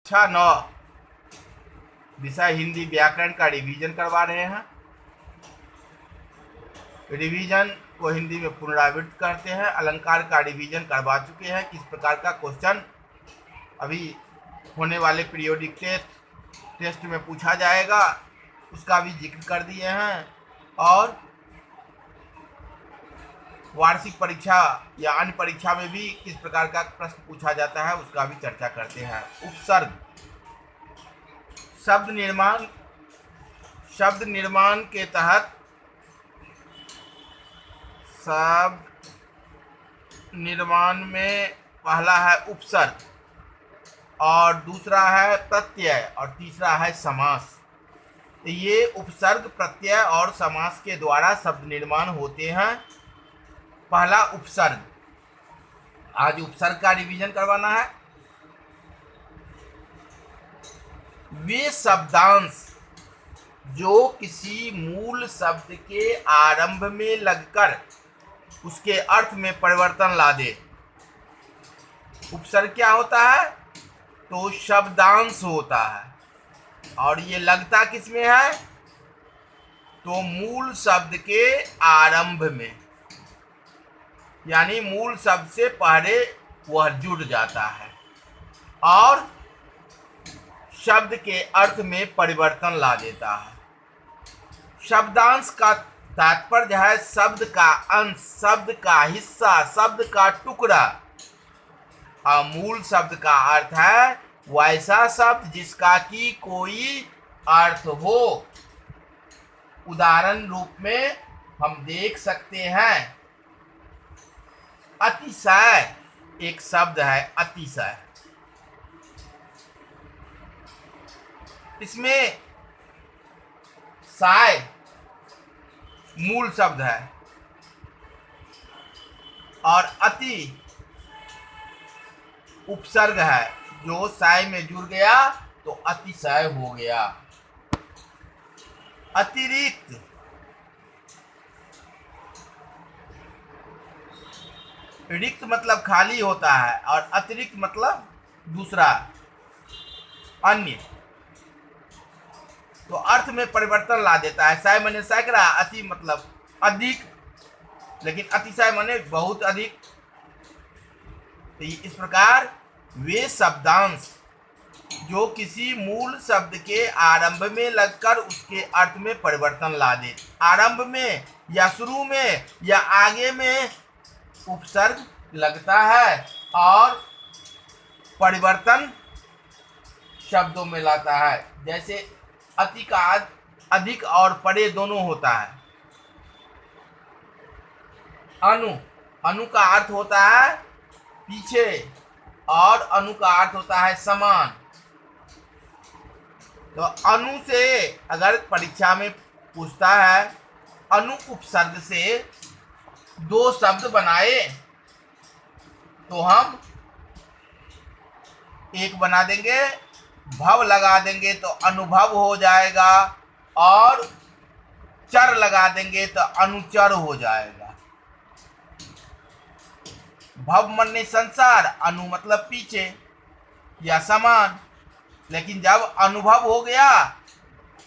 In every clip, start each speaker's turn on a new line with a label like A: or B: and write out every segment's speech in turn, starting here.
A: कक्षा 9 विषय हिंदी व्याकरण का रिवीजन करवा रहे हैं। रिवीजन को हिंदी में पुनरावृत्त करते हैं। अलंकार का रिवीजन करवा चुके हैं। किस प्रकार का क्वेश्चन अभी होने वाले पीरियोडिक टेस्ट में पूछा जाएगा उसका भी जिक्र कर दिए हैं, और वार्षिक परीक्षा या अन्य परीक्षा में भी किस प्रकार का प्रश्न पूछा जाता है उसका भी चर्चा करते हैं। उपसर्ग शब्द निर्माण के तहत शब्द निर्माण में पहला है उपसर्ग और दूसरा है प्रत्यय और तीसरा है समास। ये उपसर्ग, प्रत्यय और समास के द्वारा शब्द निर्माण होते हैं। पहला उपसर्ग, आज उपसर्ग का रिवीजन करवाना है। वे शब्दांश जो किसी मूल शब्द के आरंभ में लगकर उसके अर्थ में परिवर्तन ला दे। उपसर्ग क्या होता है? तो शब्दांश होता है, और ये लगता किसमें है? तो मूल शब्द के आरंभ में, यानी मूल शब्द से पहले वह जुड़ जाता है और शब्द के अर्थ में परिवर्तन ला देता है। शब्दांश का तात्पर्य है शब्द का अंश, शब्द का हिस्सा, शब्द का टुकड़ा। और मूल शब्द का अर्थ है वैसा शब्द जिसका कि कोई अर्थ हो। उदाहरण रूप में हम देख सकते हैं, अतिशय एक शब्द है। अतिशय, इसमें साय मूल शब्द है और अति उपसर्ग है, जो साय में जुड़ गया तो अतिशय हो गया। अतिरिक्त, रिक्त मतलब खाली होता है और अतिरिक्त मतलब दूसरा, अन्य। तो अर्थ में परिवर्तन ला देता है। साय माने सैकड़ा, अति मतलब अधिक, लेकिन अतिशय माने बहुत अधिक। तो इस प्रकार वे शब्दांश जो किसी मूल शब्द के आरंभ में लगकर उसके अर्थ में परिवर्तन ला दे। आरंभ में या शुरू में या आगे में उपसर्ग लगता है और परिवर्तन शब्दों में लाता है। जैसे अति का अधिक और परे दोनों होता है। अनु का अर्थ होता है पीछे और अनु का अर्थ होता है समान। तो अनु से अगर परीक्षा में पूछता है, अनु उपसर्ग से दो शब्द बनाए, तो हम एक बना देंगे, भव लगा देंगे तो अनुभव हो जाएगा, और चर लगा देंगे तो अनुचर हो जाएगा। भव माने संसार, अनु मतलब पीछे या समान। लेकिन जब अनुभव हो गया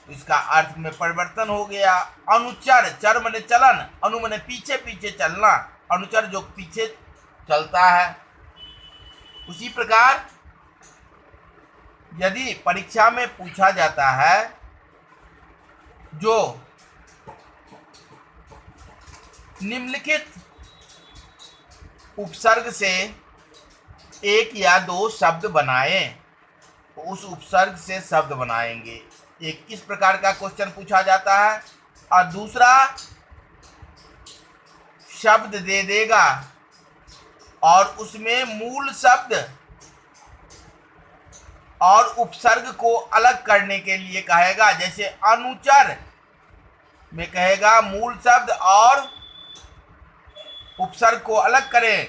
A: तो इसका अर्थ में परिवर्तन हो गया। अनुचर, चर माने चलन, अनु माने पीछे पीछे चलना, अनुचर जो पीछे चलता है। उसी प्रकार यदि परीक्षा में पूछा जाता है जो निम्नलिखित उपसर्ग से एक या दो शब्द बनाएं, तो उस उपसर्ग से शब्द बनाएंगे। एक इस प्रकार का क्वेश्चन पूछा जाता है, और दूसरा शब्द दे देगा और उसमें मूल शब्द और उपसर्ग को अलग करने के लिए कहेगा। जैसे अनुचर में कहेगा मूल शब्द और उपसर्ग को अलग करें,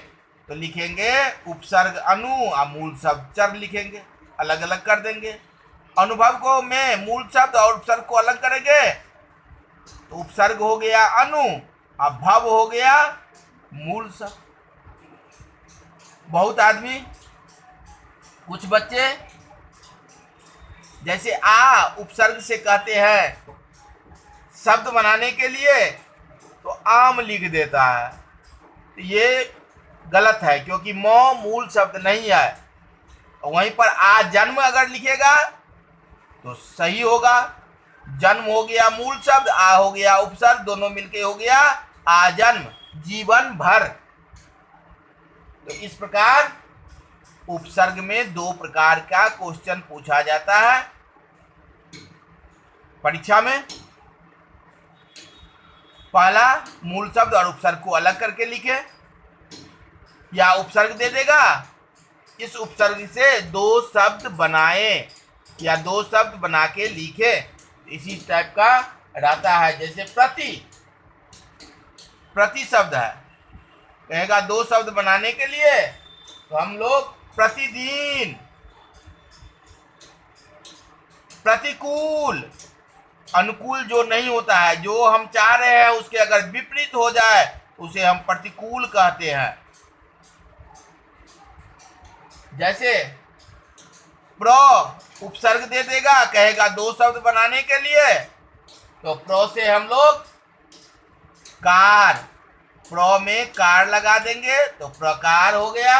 A: तो लिखेंगे उपसर्ग अनु और मूल शब्द चर लिखेंगे, अलग अलग कर देंगे। अनुभव को में मूल शब्द और उपसर्ग को अलग करेंगे तो उपसर्ग हो गया अनु और भव हो गया मूल शब्द। बहुत आदमी, कुछ बच्चे जैसे आ उपसर्ग से कहते हैं शब्द बनाने के लिए, तो आम लिख देता है, तो ये गलत है क्योंकि मौ मूल शब्द नहीं है। वहीं पर आ जन्म अगर लिखेगा तो सही होगा। जन्म हो गया मूल शब्द, आ हो गया उपसर्ग, दोनों मिलके हो गया आजन्म, जीवन भर। तो इस प्रकार उपसर्ग में दो प्रकार का क्वेश्चन पूछा जाता है परीक्षा में। पहला, मूल शब्द और उपसर्ग को अलग करके लिखे, या उपसर्ग दे देगा, इस उपसर्ग से दो शब्द बनाए या दो शब्द बना के लिखे। इसी टाइप का रहता है। जैसे प्रति शब्द है, कहेगा दो शब्द बनाने के लिए तो हम लोग प्रतिदिन, प्रतिकूल, अनुकूल जो नहीं होता है, जो हम चाह रहे हैं उसके अगर विपरीत हो जाए उसे हम प्रतिकूल कहते हैं। जैसे प्र उपसर्ग दे देगा, कहेगा दो शब्द बनाने के लिए, तो प्र से हम लोग कार, प्र में कार लगा देंगे तो प्रकार हो गया।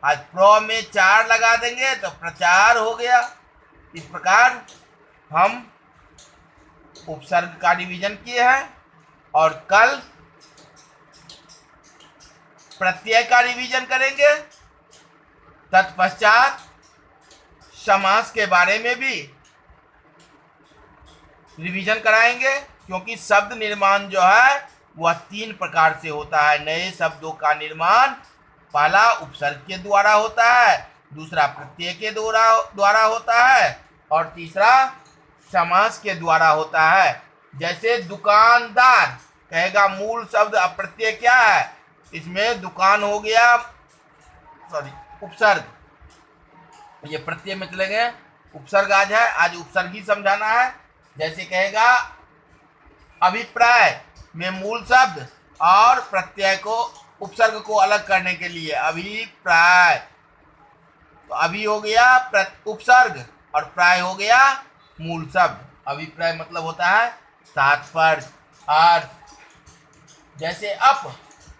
A: आज प्र में चार लगा देंगे तो प्रचार हो गया। इस प्रकार हम उपसर्ग का रिवीजन किए हैं और कल प्रत्यय का रिवीजन करेंगे। तत्पश्चात समास के बारे में भी रिवीजन कराएंगे, क्योंकि शब्द निर्माण जो है वह तीन प्रकार से होता है। नए शब्दों का निर्माण पहला उपसर्ग के द्वारा होता है, दूसरा प्रत्यय के द्वारा होता है और तीसरा समास के द्वारा होता है। जैसे दुकानदार, कहेगा मूल शब्द अप्रत्यय क्या है, इसमें दुकान हो गया, उपसर्ग, ये प्रत्यय में चले गए, उपसर्ग आज उपसर्ग ही समझाना है। जैसे कहेगा अभिप्राय में मूल शब्द और प्रत्यय को, उपसर्ग को अलग करने के लिए अभिप्राय, तो अभी हो गया उपसर्ग और प्राय हो गया मूल शब्द। अभिप्राय मतलब होता है तात्पर्य, अर्थ। जैसे अप